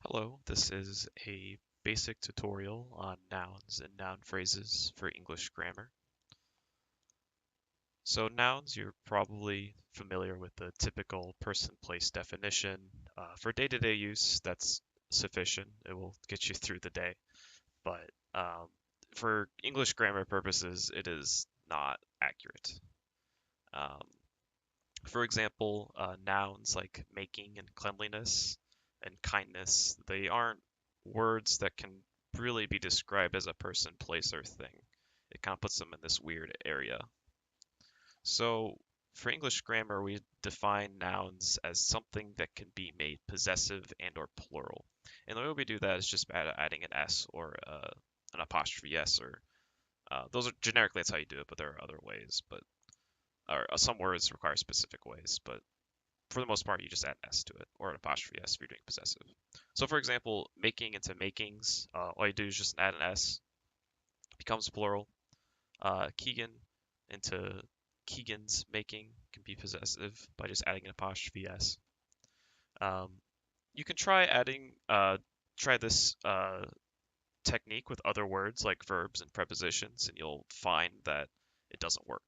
Hello, this is a basic tutorial on nouns and noun phrases for English grammar. So nouns, you're probably familiar with the typical person-place definition. For day-to-day use, that's sufficient. It will get you through the day. But for English grammar purposes, it is not accurate. Um, for example, nouns like making and cleanliness and kindness, they aren't words that can really be described as a person, place, or thing. It kind of puts them in this weird area. So for English grammar, we define nouns as something that can be made possessive and or plural. And the way we do that is just by adding an S or an apostrophe S or those are generically that's how you do it, but there are other ways. But or some words require specific ways, but for the most part, you just add an S to it or an apostrophe S if you're doing possessive. So, for example, making into makings, all you do is just add an S, becomes plural. Keegan into Keegan's making can be possessive by just adding an apostrophe S. Um, you can try this technique with other words like verbs and prepositions, and you'll find that it doesn't work.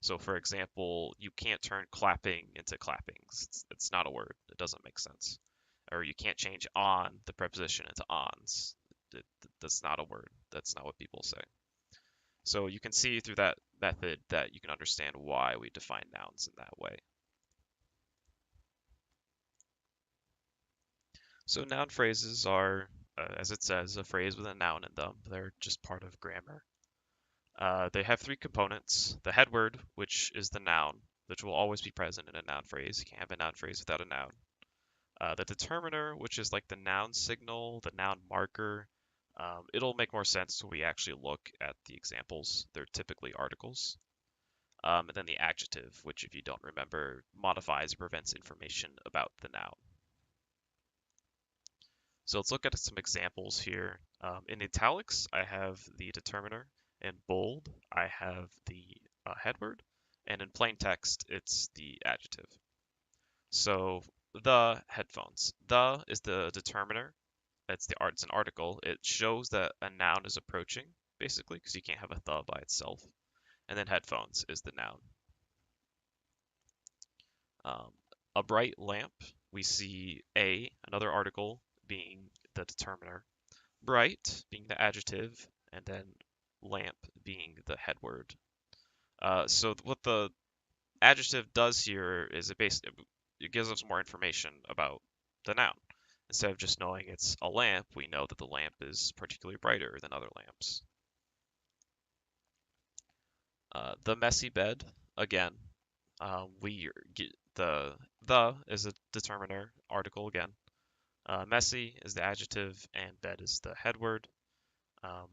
So, for example, you can't turn clapping into clappings. It's not a word. It doesn't make sense. Or you can't change on the preposition into ons. That's not a word. That's not what people say. So you can see through that method that you can understand why we define nouns in that way. So noun phrases are, as it says, a phrase with a noun in them. They're just part of grammar. They have three components. The head word, which is the noun, which will always be present in a noun phrase. You can't have a noun phrase without a noun. The determiner, which is like the noun signal, the noun marker. It'll make more sense when we actually look at the examples. They're typically articles. And then the adjective, which, if you don't remember, modifies or prevents information about the noun. So let's look at some examples here. In italics, I have the determiner. In bold, I have the head word. And in plain text, it's the adjective. So the headphones. The is the determiner. It's an article. It shows that a noun is approaching, basically, because you can't have a the by itself. And then headphones is the noun. Um, a bright lamp, we see another article being the determiner, bright being the adjective, and then lamp being the head word. So what the adjective does here is it gives us more information about the noun. Instead of just knowing it's a lamp, we know that the lamp is particularly brighter than other lamps. The messy bed, again, we get the is a determiner article again. Messy is the adjective, and bed is the head word. Um,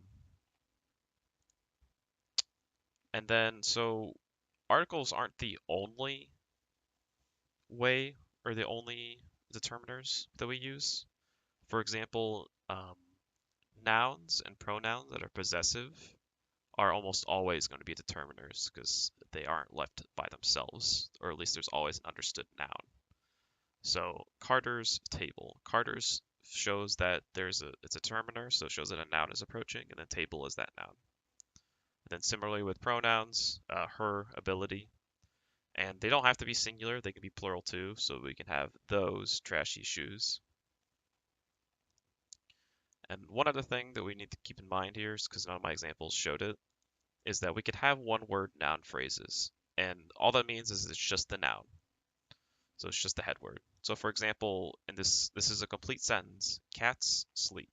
and then, so articles aren't the only way or the only determiners that we use. For example, nouns and pronouns that are possessive are almost always going to be determiners because they aren't left by themselves, or at least there's always an understood noun. So Carter's table. Carter's shows that it's a determiner, so it shows that a noun is approaching, and then table is that noun. And then similarly with pronouns, her ability, and they don't have to be singular; they can be plural too. So we can have those trashy shoes. And one other thing that we need to keep in mind here, because none of my examples showed it, is that we could have one-word noun phrases, and all that means is it's just the noun. So it's just the head word. So for example, in this is a complete sentence. Cats sleep.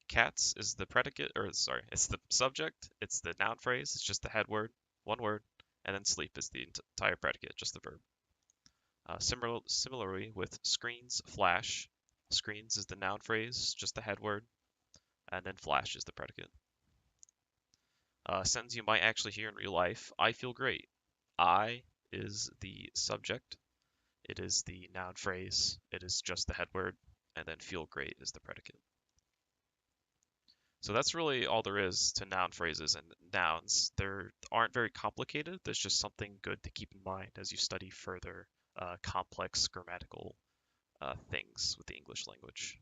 Cats is the predicate, or sorry, it's the subject. It's the noun phrase. It's just the head word, one word, and then sleep is the entire predicate, just the verb. Similarly with screens, flash. Screens is the noun phrase, just the head word, and then flash is the predicate. Sentence you might actually hear in real life. I feel great. I is the subject. It is the noun phrase. It is just the head word, and then feel great is the predicate. So that's really all there is to noun phrases and nouns. They aren't very complicated. There's just something good to keep in mind as you study further complex grammatical things with the English language.